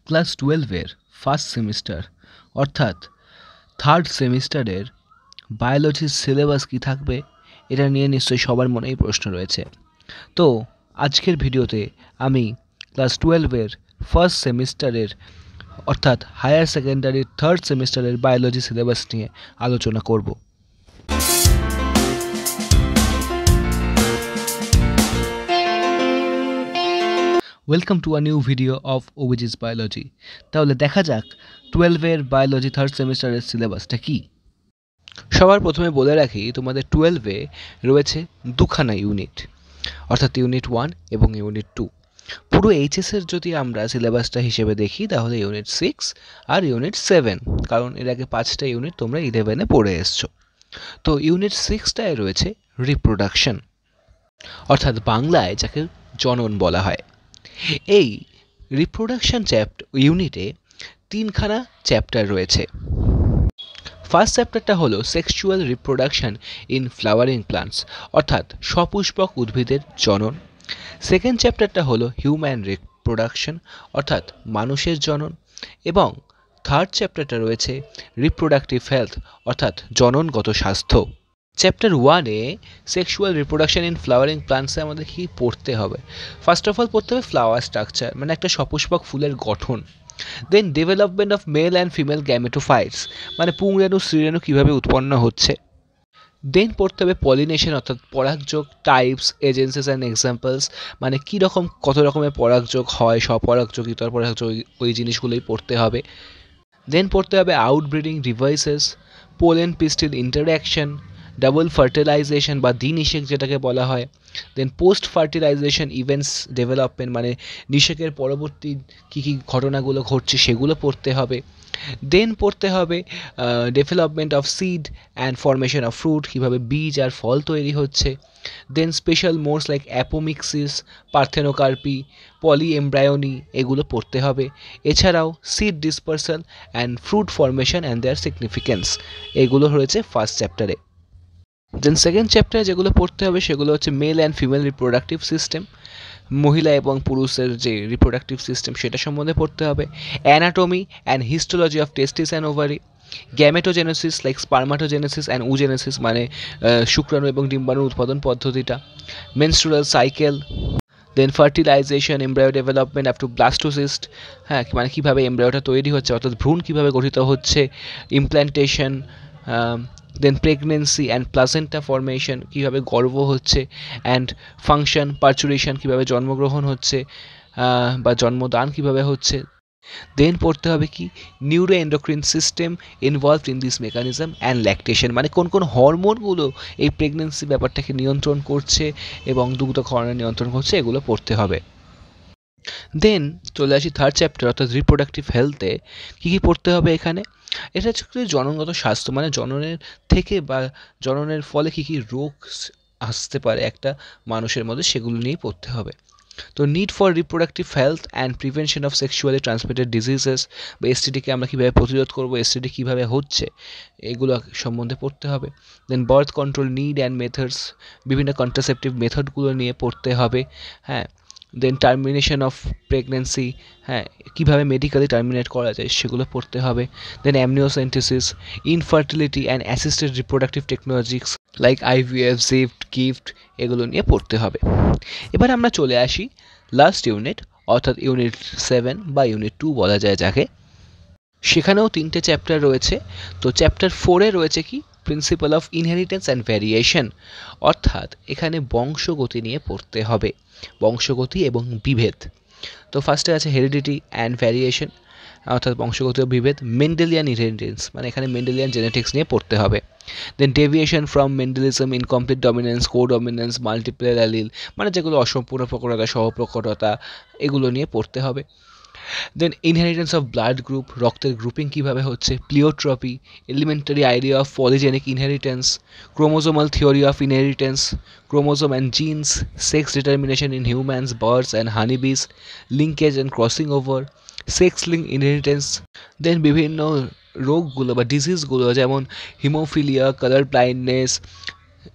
Class 12-এর first semester অর্থাৎ third সেমিস্টারের বায়োলজির syllabus কী থাকবে এটা নিয়ে নিশ্চয়ই সবার মনেই প্রশ্ন রয়েছে। তো আজকের ভিডিওতে আমি ক্লাস 12-এর ফার্স্ট সেমিস্টারের অর্থাৎ হায়ার সেকেন্ডারির থার্ড সেমিস্টারের বায়োলজি সিলেবাস নিয়ে আলোচনা করব। Welcome to a new video of ওবিজিস বায়োলজি। তাহলে দেখা যাক 12-এর বায়োলজি থার্ড সেমিস্টারের সিলেবাসটা কী। সবার প্রথমে বলে রাখি, তোমাদের 12-এ রয়েছে দুখানা ইউনিট, অর্থাৎ ইউনিট 1 এবং ইউনিট 2। পুরো এইচএসের যদি আমরা সিলেবাসটা হিসেবে দেখি তাহলে ইউনিট 6 আর ইউনিট 7, কারণ এর আগে 5টা ইউনিট তোমরা 11-এ পড়ে এসছো। তো ইউনিট 6টায় রয়েছে রিপ্রোডাকশন, অর্থাৎ বাংলায় যাকে জনন বলা হয়। এই রিপ্রোডাকশন ইউনিটে তিনখানা চ্যাপ্টার রয়েছে। ফার্স্ট চ্যাপ্টারটা হলো sexual reproduction in flowering plants, অর্থাৎ সপুষ্পক উদ্ভিদের জনন। সেকেন্ড চ্যাপ্টারটা হলো হিউম্যান রিপ্রোডাকশন, অর্থাৎ মানুষের জনন। এবং থার্ড চ্যাপ্টারটা রয়েছে রিপ্রোডাক্টিভ হেলথ, অর্থাৎ জননগত স্বাস্থ্য। চ্যাপ্টার 1-এ সেক্সুয়াল রিপ্রোডাকশন ইন ফ্লাওয়ারিং প্লান্টসে আমাদের কী পড়তে হবে? ফার্স্ট অফ অল পড়তে হবে ফ্লাওয়ার স্ট্রাকচার, মানে একটা সপুষ্পক ফুলের গঠন। Then development of male and female gametophytes, মানে পুংরেণু স্ত্রীরেণু কীভাবে উৎপন্ন হচ্ছে। দেন পড়তে হবে পলিনেশন, অর্থাৎ পরাগযোগ, টাইপস, এজেন্সিস অ্যান্ড এক্সাম্পলস, মানে কীরকম কত রকমের পরাগযোগ হয়, স্বপরাগযোগ, ইতর পরাগযোগ, ওই জিনিসগুলোই পড়তে হবে। দেন পড়তে হবে outbreeding devices, pollen pistil interaction, double fertilization বা দ্বিনিষেক যেটাকে বলা হয়। Then post fertilization events development, মানে নিষেকের পরবর্তী কী কী ঘটনাগুলো ঘটছে সেগুলো পড়তে হবে। দেন পড়তে হবে development of seed and formation of fruit, কীভাবে বীজ আর ফল তৈরি হচ্ছে। Then special modes like apomixis, parthenocarpy, polyembryony, এগুলো পড়তে হবে। এছাড়াও seed dispersion and fruit formation and their significance, এগুলো রয়েছে ফার্স্ট চ্যাপ্টারে। দেন সেকেন্ড চ্যাপ্টারে যেগুলো পড়তে হবে সেগুলো হচ্ছে mail and female reproductive system, মহিলা এবং পুরুষের যে রিপ্রোডাক্টিভ সিস্টেম সেটা সম্বন্ধে পড়তে হবে। Anatomy and histology of testis and ovary, gametogenesis like spermatogenesis and oogenesis, মানে শুক্রাণু এবং ডিম্বাণুর উৎপাদন পদ্ধতিটা। Menstrual cycle. Then fertilization, embryo development up to blastocyst, হ্যাঁ, মানে কীভাবে এমব্রায়োটা তৈরি হচ্ছে, অর্থাৎ ভ্রূণ কীভাবে গঠিত হচ্ছে, implantation. Then pregnancy and placenta formation, কীভাবে গর্ভ হচ্ছে, অ্যান্ড ফাংশন, পার্চুরেশন, কীভাবে জন্মগ্রহণ হচ্ছে বা জন্মদান কীভাবে হচ্ছে। দেন পড়তে হবে কি neuro endocrine system involved in this mechanism and lactation, মানে কোন কোন হরমোনগুলো এই প্রেগনেন্সি ব্যাপারটাকে নিয়ন্ত্রণ করছে এবং দুগ্ধক্ষরণে নিয়ন্ত্রণ করছে, এগুলো পড়তে হবে। দেন চলে আসি থার্ড চ্যাপ্টার অর্থাৎ রিপ্রোডাক্টিভ হেলথে। কী কী পড়তে হবে এখানে? এটা হচ্ছে জননগত স্বাস্থ্য, মানে জননের থেকে বা জননের ফলে কী কী রোগ আসতে পারে একটা মানুষের মধ্যে, সেগুলো নিয়েই পড়তে হবে। তো need for reproductive health and prevention of sexually transmitted diseases, বা এসটিডিকে আমরা কীভাবে প্রতিরোধ করবো, এসটিডি কীভাবে হচ্ছে, এগুলো সম্বন্ধে পড়তে হবে। Then birth control need and methods, বিভিন্ন কন্ট্রাসেপটিভ মেথডগুলো নিয়ে পড়তে হবে, হ্যাঁ। দেন টার্মিনেশন অফ প্রেগনেন্সি, হ্যাঁ, কীভাবে মেডিকেলি টার্মিনেট করা যায় সেগুলো পড়তে হবে। Then amniocentesis, infertility and assisted reproductive technologies like IVF, ZIFT, GIFT, এগুলো নিয়ে পড়তে হবে। এবার আমরা চলে আসি লাস্ট ইউনিট, অর্থাৎ ইউনিট 7 বা ইউনিট 2 বলা যায় যাকে। সেখানেও 3টে চ্যাপ্টার রয়েছে। তো চ্যাপ্টার 4-এ রয়েছে কি principal of inheritance and variation, অর্থাৎ এখানে বংশগতি নিয়ে পড়তে হবে, বংশগতি এবং বিভেদ। তো ফার্স্টে আছে হেরিডিটি অ্যান্ড ভ্যারিয়েশন, অর্থাৎ বংশগত বিভেদ। মেন্ডেলিয়ান ইনহেরিটেন্স, মানে এখানে মেন্ডেলিয়ান জেনেটিক্স নিয়ে পড়তে হবে। Then deviation from Mendelism, incomplete dominance, co dominance, multiplayer allele, মানে যেগুলো অসম্পূর্ণ প্রকটতা, সহপ্রকটতা, এগুলো নিয়ে পড়তে হবে। Then inheritance of blood group, রক্তের গ্রুপিং কীভাবে হচ্ছে, pleiotropy, elementary idea of polygenic inheritance, chromosomal theory of inheritance, chromosome and genes, sex determination in humans, birds and honeybees, linkage and crossing over, sex link inheritance. Then বিভিন্ন রোগগুলো বা ডিজিজগুলো যেমন haemophilia, colour blindness,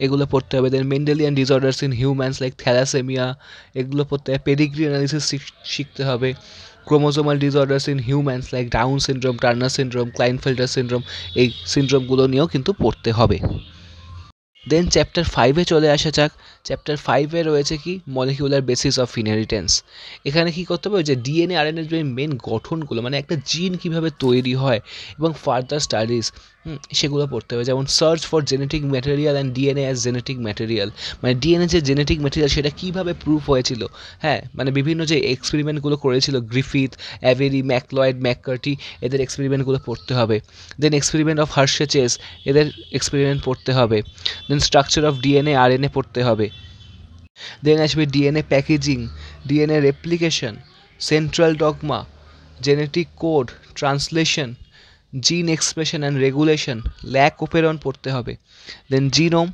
এগুলো পড়তে হবে। Then Mendelian disorders in humans like thalassemia, এগুলো পড়তে হবে। পেডিগ্রি অ্যানালিসিস শিখতে হবে। Chromosomal disorders in humans like Down syndrome, Turner syndrome, Klinefelter syndrome, এই সিনড্রোমগুলো নিয়েও কিন্তু পড়তে হবে। দেন চ্যাপ্টার 5-এ চলে আসা যাক। চ্যাপ্টার 5-এ রয়েছে কি মলিকিউলার বেসিস অফ ইনহেরিটেন্স। এখানে কি করতে হবে যে ডিএনএ আরএনএর যে মেন গঠনগুলো মানে একটা জিন কিভাবে তৈরি হয় এবং ফার্দার স্টাডিজ সেগুলো পড়তে হবে। যেমন search for genetic material and DNA as genetic material, মানে ডিএনএ যে জেনেটিক ম্যাটেরিয়াল সেটা কীভাবে প্রুফ হয়েছিল। হ্যাঁ, মানে বিভিন্ন যে এক্সপেরিমেন্টগুলো করেছিল গ্রিফিথ, অ্যাভেরি, ম্যাকলয়েড, ম্যাককার্টি, এদের এক্সপেরিমেন্টগুলো পড়তে হবে। Then experiment of Hershey Chase, এদের এক্সপেরিমেন্ট পড়তে হবে। Then structure of DNA RNA পড়তে হবে। দেন আসবে DNA packaging, DNA replication, central dogma, genetic code, translation, gene expression and regulation, lac operon পড়তে হবে। Then genome,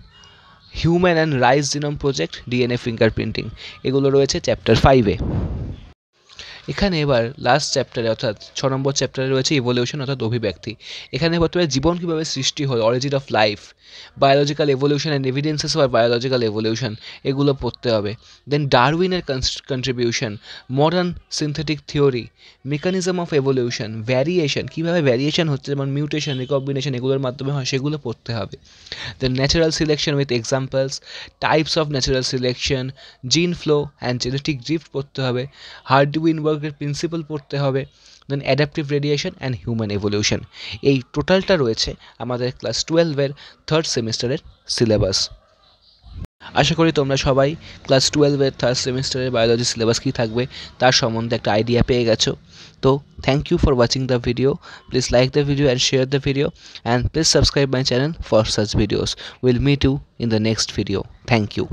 human and rice genome project, DNA fingerprinting, এগুলো রয়েছে chapter 5-এ। এখানে এবার last চ্যাপ্টারে অর্থাৎ 6 নম্বর চ্যাপ্টারে রয়েছে ইভলিউশন অর্থাৎ অভিব্যক্তি। এখানে বর্তমানে জীবন কীভাবে সৃষ্টি হয়, origin of life, biological evolution and evidences for biological evolution, এগুলো পড়তে হবে। দেন ডারউইনের contribution, modern synthetic theory, mechanism of evolution, variation, কীভাবে ভ্যারিয়েশন হচ্ছে যেমন মিউটেশন, রিকম্বিনেশন এগুলোর মাধ্যমে হয় সেগুলো পড়তে হবে। Then natural selection with examples, types of natural selection, gene flow and genetic drift পড়তে হবে। হার্ডউইনবার্গের প্রিন্সিপাল পড়তে হবে। Then adaptive radiation and human evolution, এই টোটালটা রয়েছে আমাদের ক্লাস 12-এর 3rd সেমিস্টারের সিলেবাস। আশা করি তোমরা সবাই ক্লাস 12-এর 3rd সেমিস্টারের বায়োলজি সিলেবাস কী থাকবে তার সম্বন্ধে একটা আইডিয়া পেয়ে গেছো। তো thank you for watching the video. Please like the video and share the video and please subscribe my channel for such videos. We'll meet you in the next video. Thank you.